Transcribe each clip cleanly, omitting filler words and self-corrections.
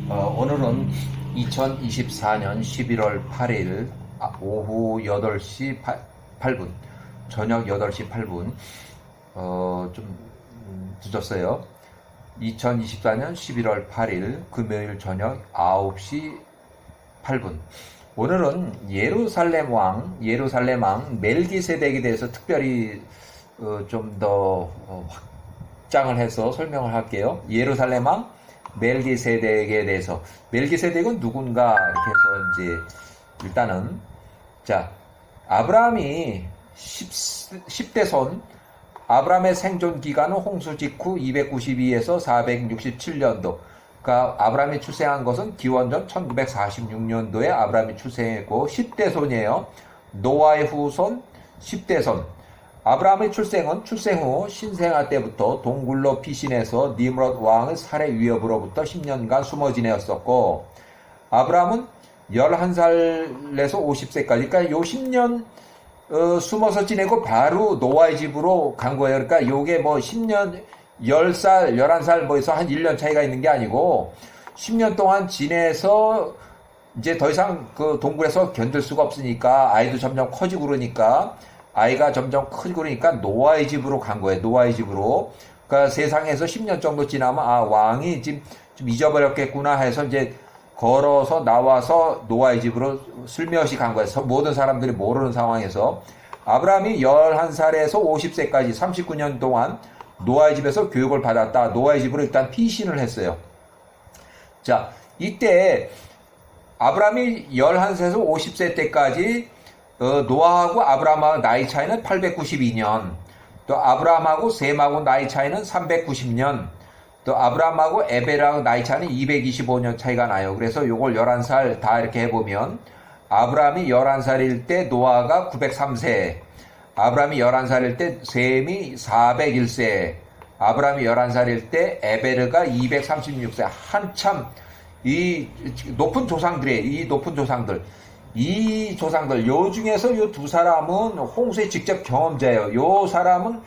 오늘은 2024년 11월 8일 오후 8시 8분, 저녁 8시 8분, 좀 늦었어요. 2024년 11월 8일 금요일 저녁 9시 8분. 오늘은 예루살렘 왕 멜기세덱에 대해서 특별히 좀 더 확장을 해서 설명을 할게요. 예루살렘 왕 멜기세덱에 대해서. 멜기세덱은 누군가 이렇게 해서 이제 일단은 자, 아브라함이 10대 손, 아브라함의 생존 기간은 홍수 직후 292에서 467년도. 그러니까 아브라함이 출생한 것은 기원전 1946년도에 아브라함이 출생했고 10대 손이에요. 노아의 후손 10대 손. 아브라함의 출생은 출생 후 신생아 때부터 동굴로 피신해서 니므롯 왕의 살해 위협으로부터 10년간 숨어 지내었었고, 아브라함은 11살에서 50세까지, 그러니까 요 10년 숨어서 지내고 바로 노아의 집으로 간 거예요. 그러니까 요게 뭐 10년, 10살, 11살 뭐 해서 한 1년 차이가 있는 게 아니고 10년 동안 지내서 이제 더 이상 그 동굴에서 견딜 수가 없으니까 아이도 점점 커지고 그러니까 아이가 점점 크고 그러니까 노아의 집으로 간 거예요. 노아의 집으로. 그러니까 세상에서 10년 정도 지나면 왕이 지금 좀 잊어버렸겠구나 해서 이제 걸어서 나와서 노아의 집으로 슬며시 간 거예요. 모든 사람들이 모르는 상황에서. 아브라함이 11살에서 50세까지 39년 동안 노아의 집에서 교육을 받았다. 노아의 집으로 일단 피신을 했어요. 자, 이때 아브라함이 11세에서 50세 때까지 노아하고 아브라함하고 나이 차이는 892년, 또 아브라함하고 셈하고 나이 차이는 390년, 또 아브라함하고 에벨하고 나이 차이는 225년 차이가 나요. 그래서 요걸 11살 다 이렇게 해보면 아브라함이 11살일 때 노아가 903세, 아브라함이 11살일 때 셈이 401세, 아브라함이 11살일 때 에베르가 236세. 한참 이 높은 조상들, 요 중에서 요 두 사람은 홍수의 직접 경험자예요. 요 사람은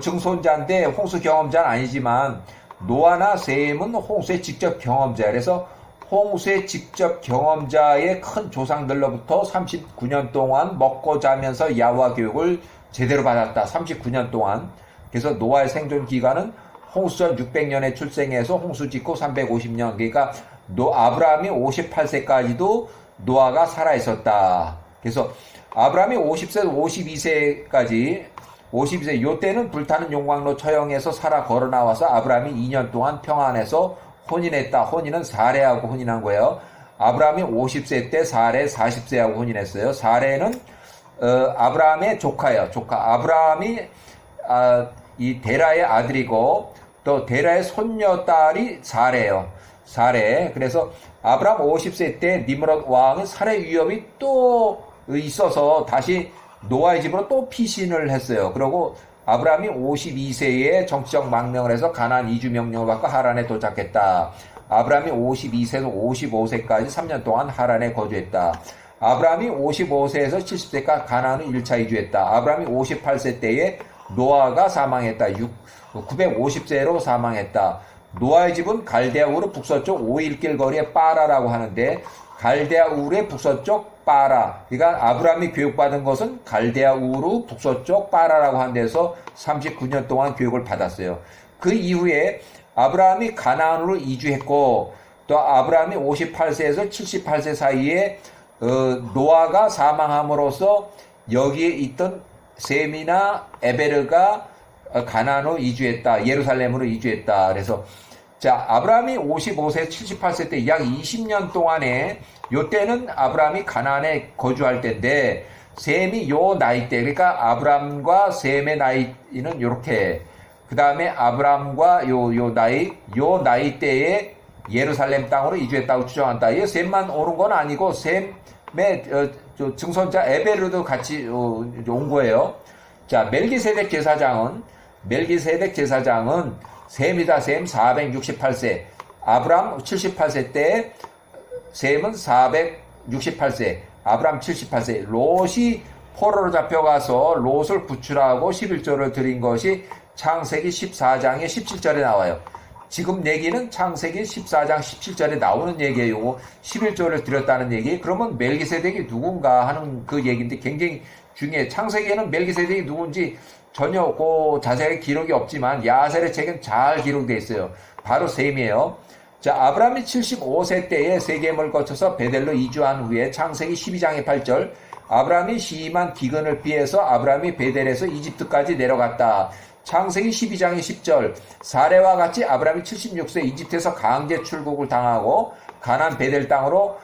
증손자인데 홍수 경험자는 아니지만 노아나 셈은 홍수의 직접 경험자예요. 그래서 홍수의 직접 경험자의 큰 조상들로부터 39년 동안 먹고 자면서 야와 교육을 제대로 받았다. 39년 동안. 그래서 노아의 생존 기간은 홍수전 600년에 출생해서 홍수 직후 350년. 그러니까 아브라함이 58세까지도 노아가 살아있었다. 그래서 아브라함이 50세에서 52세까지, 요때는 불타는 용광로 처형에서 살아 걸어 나와서 아브라함이 2년 동안 평안해서 혼인했다. 혼인은 사레하고 혼인한 거예요. 아브라함이 50세 때 사레 40세하고 혼인했어요. 사레는 아브라함의 조카예요. 아브라함이 이 데라의 아들이고 또 데라의 손녀딸이 사레예요. 사레. 그래서 아브라함 50세 때 니므롯 왕의 살해 위협이 또 있어서 다시 노아의 집으로 또 피신을 했어요. 그리고 아브라함이 52세에 정치적 망명을 해서 가나안 이주 명령을 받고 하란에 도착했다. 아브라함이 52세에서 55세까지 3년 동안 하란에 거주했다. 아브라함이 55세에서 70세까지 가나안을 1차 이주했다. 아브라함이 58세 때에 노아가 사망했다. 950세로 사망했다. 노아의 집은 갈대아 우르 북서쪽 5일길 거리의 빠라라고 하는데, 갈대아 우르의 북서쪽 빠라, 그러니까 아브라함이 교육받은 것은 갈대아 우르 북서쪽 빠라라고 하는 데서 39년 동안 교육을 받았어요. 그 이후에 아브라함이 가나안으로 이주했고, 또 아브라함이 58세에서 78세 사이에 노아가 사망함으로써 여기에 있던 셈이나 에베르가 가나안으로 이주했다. 예루살렘으로 이주했다. 그래서 자, 아브라함이 55세, 78세 때 약 20년 동안에 요때는 아브라함이 가나안에 거주할 때인데 셈이 요 나이 때, 그러니까 아브라함과 셈의 나이는 요렇게, 그 다음에 아브라함과 요 나이 때에 예루살렘 땅으로 이주했다고 추정한다. 이 셈만 오른 건 아니고 셈의 증손자 에베르도 같이 온 거예요. 자, 멜기세덱 제사장은 셈이다. 셈 468세. 아브람 78세 때 셈은 468세. 아브람 78세. 롯이 포로로 잡혀가서 롯을 구출하고 11조를 드린 것이 창세기 14장의 17절에 나와요. 지금 얘기는 창세기 14장 17절에 나오는 얘기예요. 11조를 드렸다는 얘기. 그러면 멜기세덱이 누군가 하는 그 얘기인데 굉장히 중요해. 창세기에는 멜기세덱이 누군지 전혀 자세하게 기록이 없지만 야셀의 책은 잘 기록되어 있어요. 바로 셈이에요. 자, 아브라함이 75세 때에 세겜을 거쳐서 베델로 이주한 후에 창세기 12장의 8절, 아브라함이 심한 기근을 피해서 아브라함이 베델에서 이집트까지 내려갔다. 창세기 12장의 10절, 사례와 같이 아브라함이 76세 이집트에서 강제 출국을 당하고 가나안 베델 땅으로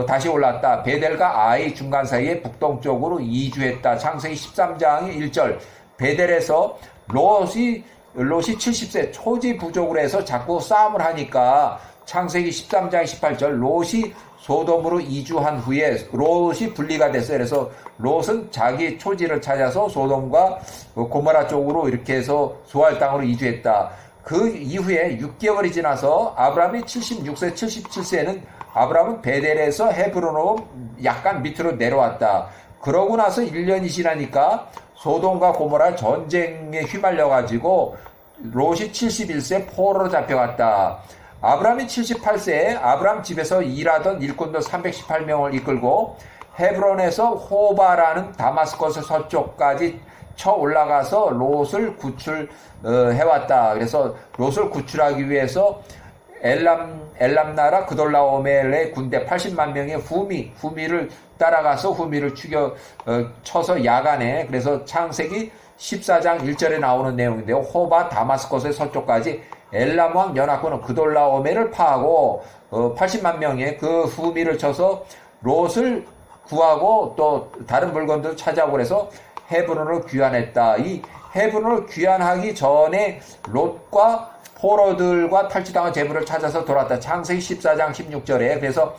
다시 올랐다. 베델과 아이 중간 사이에 북동쪽으로 이주했다. 창세기 13장의 1절, 베델에서 롯이 70세 초지 부족으로 해서 자꾸 싸움을 하니까 창세기 13장 18절 롯이 소돔으로 이주한 후에 롯이 분리가 됐어요. 그래서 롯은 자기 초지를 찾아서 소돔과 고모라 쪽으로 이렇게 해서 소알 땅으로 이주했다. 그 이후에 6개월이 지나서 아브라함이 76세 77세는 아브라함은 베델에서 헤브론으로 약간 밑으로 내려왔다. 그러고 나서 1년이 지나니까 소돔과 고모라 전쟁에 휘말려가지고 롯이 71세 포로로 잡혀갔다. 아브라함이 78세에 아브라함 집에서 일하던 일꾼들 318명을 이끌고 헤브론에서 호바라는 다마스커스 서쪽까지 쳐 올라가서 롯을 구출해왔다. 그래서 롯을 구출하기 위해서 엘람 나라 그돌라오멜의 군대 80만 명의 후미를 따라가서 후미를 쳐서 야간에, 그래서 창세기 14장 1절에 나오는 내용인데요. 호바 다마스커스의 서쪽까지 엘람 왕 연합군은 그돌라오멜을 파하고 80만 명의 그 후미를 쳐서 롯을 구하고 또 다른 물건들을 찾아오고 그래서 헤브론을 귀환했다. 이 헤브론을 귀환하기 전에 롯과 포로들과 탈취당한 재물을 찾아서 돌아왔다. 창세기 14장 16절에. 그래서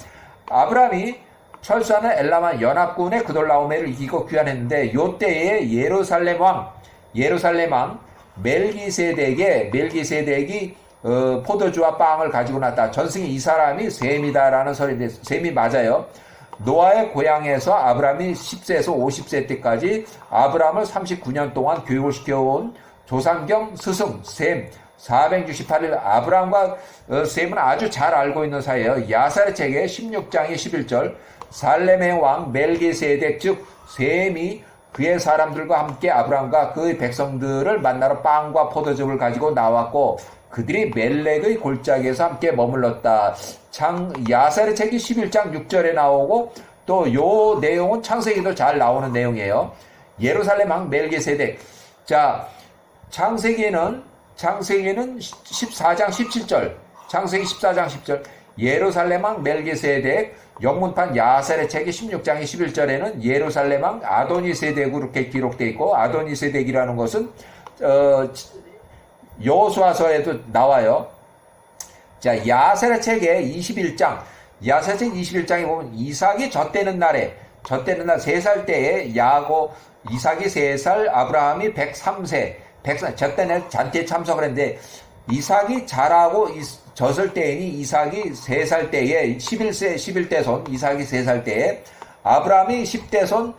아브라함이 철수하는 엘람한 연합군의 그돌라오멜을 이기고 귀환했는데 요때에 예루살렘 왕 멜기세덱이 포도주와 빵을 가지고 났다. 전승이 이 사람이 셈이다라는 설인데 셈이 맞아요. 노아의 고향에서 아브라함이 10세에서 50세 때까지 아브라함을 39년 동안 교육을 시켜온 조상 겸 스승 셈 468일. 아브라함과 셈은 아주 잘 알고 있는 사이예요. 야살의 책의 16장의 11절, 살렘의 왕 멜기세덱 즉 셈이 그의 사람들과 함께 아브라함과 그의 백성들을 만나러 빵과 포도즙을 가지고 나왔고 그들이 멜렉의 골짜기에서 함께 머물렀다. 야살의 책이 11장 6절에 나오고 또 요 내용은 창세기도 잘 나오는 내용이에요. 예루살렘 왕 멜기세덱. 자, 창세기는 14장 17절, 창세기 14장 10절, 예루살렘 왕 멜기세덱, 영문판 야살의 책이 16장의 11절에는 예루살렘 왕 아도니세덱으로 이렇게 기록되어 있고, 아도니세덱이라는 것은 여호수아서에도 나와요. 자, 야살의 책의 21장, 야살의 책 21장에 보면 이삭이 젖되는 날 3살 때에 이삭이 3살, 아브라함이 103세, 젖되는 잔치에 참석을 했는데 이삭이 자라고 젖을 때이니 이삭이 3살 때에 11대 손, 이삭이 3살 때에 아브라함이 10대 손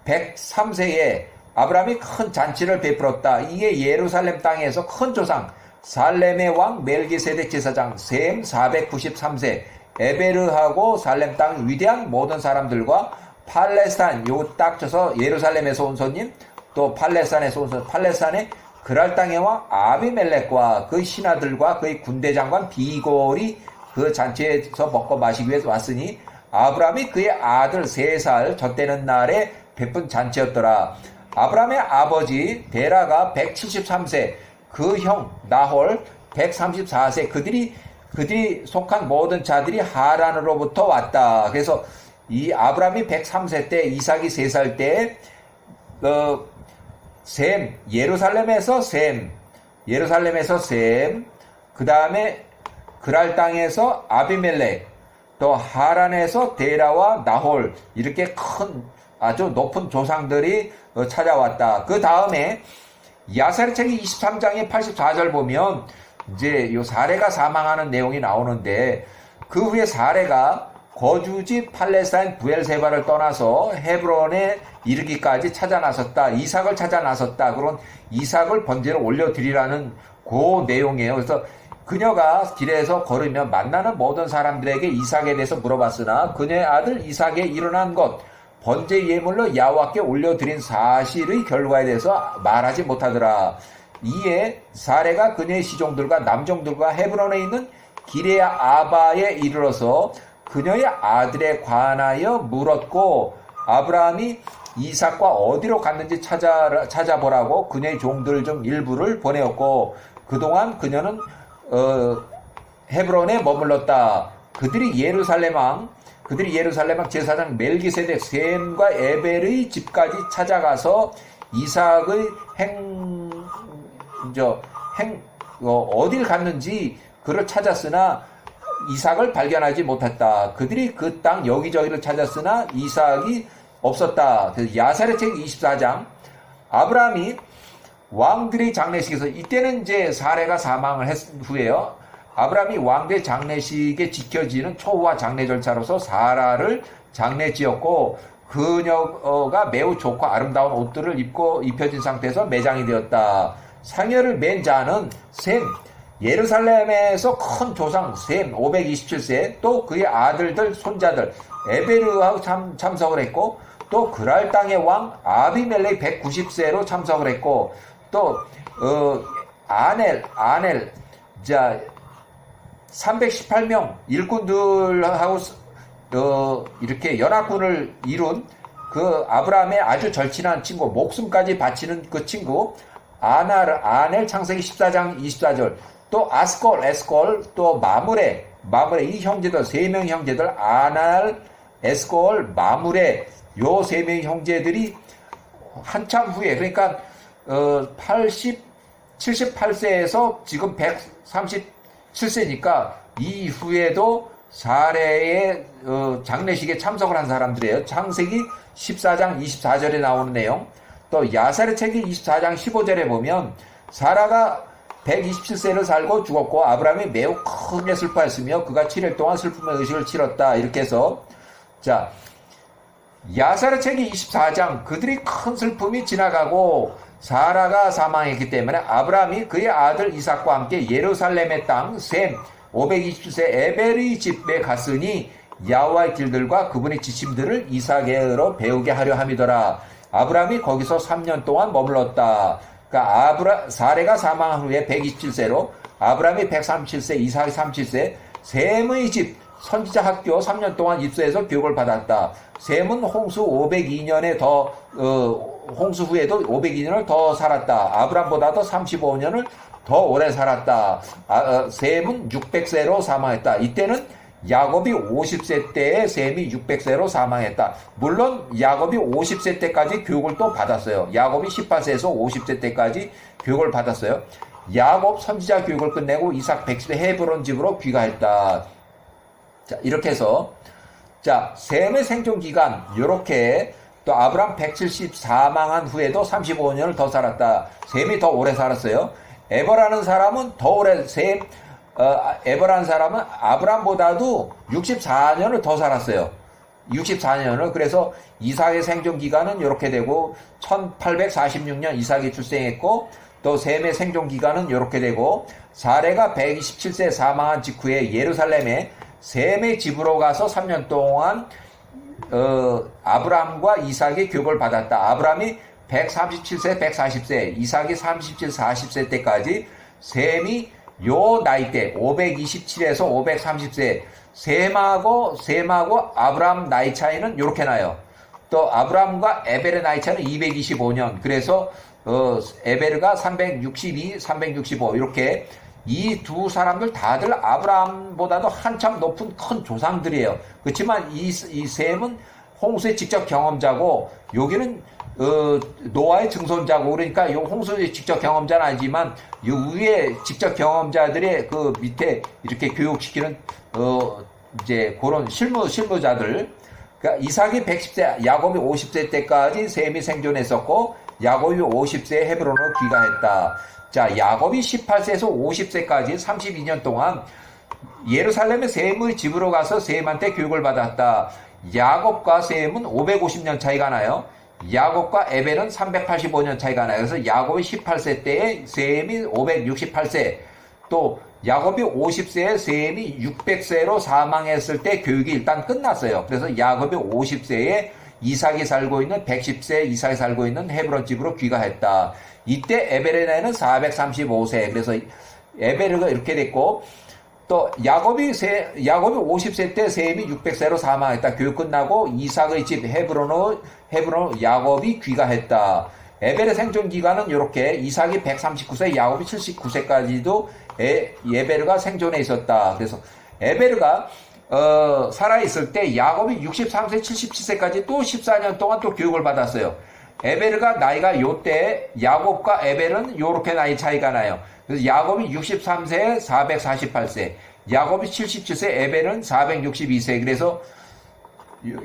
103세에 아브라함이 큰 잔치를 베풀었다. 이게 예루살렘 땅에서 큰 조상 살렘의 왕 멜기세덱 제사장 셈 493세 에베르하고 살렘 땅 위대한 모든 사람들과 팔레스타인 요 딱 쳐서 예루살렘에서 온 손님 또 팔레스타인에서 온 손님 팔레스타인의 그랄 땅의 왕 아비멜렉과 그 신하들과 그의 군대 장관 비골이 그 잔치에서 먹고 마시기 위해서 왔으니 아브라함이 그의 아들 3살 젖되는 날에 베푼 잔치였더라. 아브라함의 아버지 데라가 173세, 그 형 나홀 134세, 그들이 속한 모든 자들이 하란으로부터 왔다. 그래서 이 아브라함이 103세 때, 이삭이 3살 때, 셈, 예루살렘에서 셈, 그 다음에 그랄 땅에서 아비멜렉, 또 하란에서 데라와 나홀, 이렇게 큰 아주 높은 조상들이 찾아왔다. 그 다음에 야살의 책이 23장의 84절 보면 이제 요 사레가 사망하는 내용이 나오는데 그 후에 사레가 거주지 팔레스타인 부엘세바를 떠나서 헤브론에 이르기까지 찾아 나섰다. 이삭을 찾아 나섰다. 그런 이삭을 번제로 올려드리라는 그 내용이에요. 그래서 그녀가 길에서 걸으며 만나는 모든 사람들에게 이삭에 대해서 물어봤으나 그녀의 아들 이삭에 일어난 것, 번제 예물로 야훼께 올려드린 사실의 결과에 대해서 말하지 못하더라. 이에 사레가 그녀의 시종들과 남종들과 헤브론에 있는 기레아 아바에 이르러서 그녀의 아들에 관하여 물었고, 아브라함이 이삭과 어디로 갔는지 찾아보라고 그녀의 종들 중 일부를 보내었고, 그동안 그녀는 헤브론에 머물렀다. 그들이 예루살렘 왕 제사장 멜기세덱 셈과 에벨의 집까지 찾아가서 이삭의 어딜 갔는지 그를 찾았으나 이삭을 발견하지 못했다. 그들이 그 땅 여기저기를 찾았으나 이삭이 없었다. 그래서 야살의 책 24장, 아브라함이 왕들의 장례식에서, 이때는 이제 사레가 사망을 했 후에요. 아브라함이 왕들의 장례식에 지켜지는 초호화 장례 절차로서 사라를 장례지었고, 그녀가 매우 좋고 아름다운 옷들을 입혀진 상태에서 매장이 되었다. 상여를 맨 자는 셈, 예루살렘에서 큰 조상 셈 527세, 또 그의 아들들 손자들 에베르하고 참석을 했고, 또 그랄 땅의 왕 아비멜렉 190세로 참석을 했고, 또 아넬 318명 일꾼들하고 이렇게 연합군을 이룬 그 아브라함의 아주 절친한 친구, 목숨까지 바치는 그 친구 아넬, 창세기 14장 24절, 또 에스콜, 또 마므레 이 형제들, 3명의 형제들, 아날, 에스콜, 마므레, 요 3명의 형제들이 한참 후에, 그러니까 78세에서 지금 137세니까 이후에도 사레의 장례식에 참석을 한 사람들이에요. 창세기 14장 24절에 나오는 내용. 또 야살의 책이 24장 15절에 보면 사라가 127세를 살고 죽었고 아브라함이 매우 크게 슬퍼했으며 그가 7일 동안 슬픔의 의식을 치렀다. 이렇게 해서, 자, 야살의 책이 24장, 그들이 큰 슬픔이 지나가고 사라가 사망했기 때문에 아브라함이 그의 아들 이삭과 함께 예루살렘의 땅 셈 527세 에벨의 집에 갔으니 야훼의 길들과 그분의 지침들을 이삭에게로 배우게 하려 함이더라. 아브라함이 거기서 3년 동안 머물렀다. 그러니까 사레가 사망한 후에 127세로 아브라함이 137세, 이삭이 37세, 셈의 집 선지자 학교 3년 동안 입소해서 교육을 받았다. 셈은 홍수 502년에 홍수 후에도 502년을 더 살았다. 아브람보다도 35년을 더 오래 살았다. 셈은 600세로 사망했다. 이때는 야곱이 50세 때에 셈이 600세로 사망했다. 물론 야곱이 50세 때까지 교육을 또 받았어요. 야곱이 18세에서 50세 때까지 교육을 받았어요. 야곱 선지자 교육을 끝내고 이삭 110세 헤브론 집으로 귀가했다. 자, 이렇게 해서, 자, 셈의 생존 기간, 요렇게, 또 아브람 170 사망한 후에도 35년을 더 살았다. 셈이 더 오래 살았어요. 에버라는 사람은 더 오래, 에버라는 사람은 아브람보다도 64년을 더 살았어요. 64년을. 그래서 이삭의 생존 기간은 이렇게 되고, 1846년 이삭이 출생했고, 또 셈의 생존 기간은 이렇게 되고, 사레가 127세 사망한 직후에 예루살렘에 셈의 집으로 가서 3년 동안 아브람과 이삭의 교육을 받았다. 아브람이 137세, 140세, 이삭이 37, 40세 때까지 셈이 요 나이 때 527에서 530세, 셈하고 아브람 나이 차이는 이렇게 나요. 또 아브람과 에벨의 나이 차이는 225년. 그래서 에벨가 362, 365 이렇게 이 두 사람들 다들 아브라함보다도 한참 높은 큰 조상들이에요. 그렇지만 이 셈은 홍수의 직접 경험자고 여기는 노아의 증손자고, 그러니까 이 홍수의 직접 경험자는 아니지만 이 위에 직접 경험자들의 그 밑에 이렇게 교육시키는 이제 그런 실무자들. 그러니까 이삭이 110세, 야곱이 50세 때까지 셈이 생존했었고 야곱이 50세에 헤브론으로 귀가했다. 자, 야곱이 18세에서 50세까지 32년 동안 예루살렘의 셈의 집으로 가서 셈한테 교육을 받았다. 야곱과 셈은 550년 차이가 나요. 야곱과 에벨은 385년 차이가 나요. 그래서 야곱이 18세 때에 셈이 568세, 또 야곱이 50세에 셈이 600세로 사망했을 때 교육이 일단 끝났어요. 그래서 야곱이 50세에 이삭이 살고 있는 110세 이삭이 살고 있는 헤브론 집으로 귀가했다. 이때 에벨의 나이는 435세. 그래서 에벨가 이렇게 됐고, 또 야곱이 50세 때 셈이 600세로 사망했다. 교육 끝나고 이삭의 집 헤브론으로 야곱이 귀가했다. 에벨의 생존 기간은 이렇게 이삭이 139세, 야곱이 79세까지도 에벨가 생존해 있었다. 그래서 에벨가 살아있을 때 야곱이 63세, 77세까지 또 14년 동안 또 교육을 받았어요. 에벨가 나이가 요때 야곱과 에벨은 요렇게 나이 차이가 나요. 그래서 야곱이 63세에 448세, 야곱이 77세, 에벨은 462세. 그래서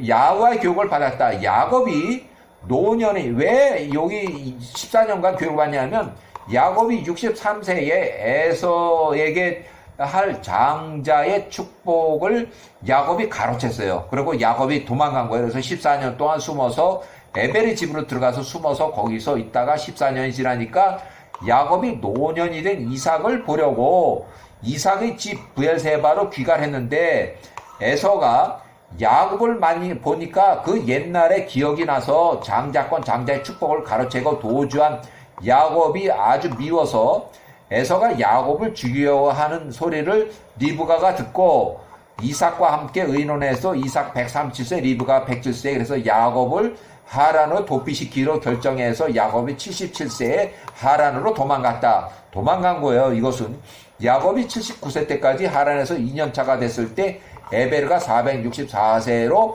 야곱의 교육을 받았다. 야곱이 노년이 왜 여기 14년간 교육을 받냐면 야곱이 63세에 에서에게 할 장자의 축복을 야곱이 가로챘어요. 그리고 야곱이 도망간 거예요. 그래서 14년 동안 숨어서 에벨의 집으로 들어가서 숨어서 거기서 있다가 14년이 지나니까 야곱이 노년이 된 이삭을 보려고 이삭의 집 브엘세바로 귀가를 했는데 에서가 야곱을 많이 보니까 그 옛날에 기억이 나서 장자의 축복을 가로채고 도주한 야곱이 아주 미워서 에서가 야곱을 죽이려고 하는 소리를 리브가가 듣고 이삭과 함께 의논해서 이삭 137세, 리브가 107세. 그래서 야곱을 하란으로 도피시키기로 결정해서 야곱이 77세에 하란으로 도망갔다. 도망간 거예요. 이것은 야곱이 79세 때까지 하란에서 2년차가 됐을 때 에벨가 464세로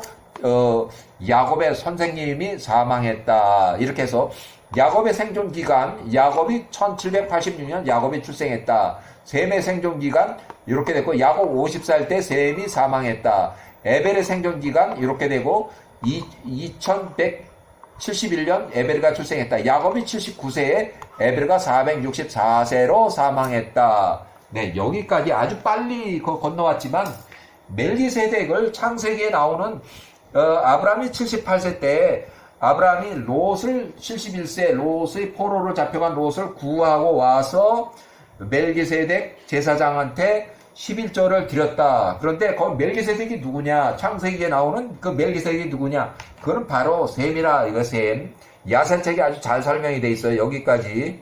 야곱의 선생님이 사망했다. 이렇게 해서 야곱의 생존 기간, 야곱이 1786년 야곱이 출생했다. 셈의 생존 기간 이렇게 됐고 야곱 50살 때 셈이 사망했다. 에벨의 생존 기간 이렇게 되고 2171년 에벨가 출생했다. 야곱이 79세에 에벨가 464세로 사망했다. 네, 여기까지 아주 빨리 건너왔지만 멜기세덱을 창세기에 나오는 아브라함이 78세 때 아브라함이 롯을 71세 롯의 포로로 잡혀간 롯을 구하고 와서 멜기세덱 제사장한테 11조를 드렸다. 그런데 그 멜기세덱이 누구냐? 창세기에 나오는 그 멜기세덱이 누구냐? 그건 바로 셈이라. 이거 셈. 야살책이 아주 잘 설명이 돼 있어요. 여기까지.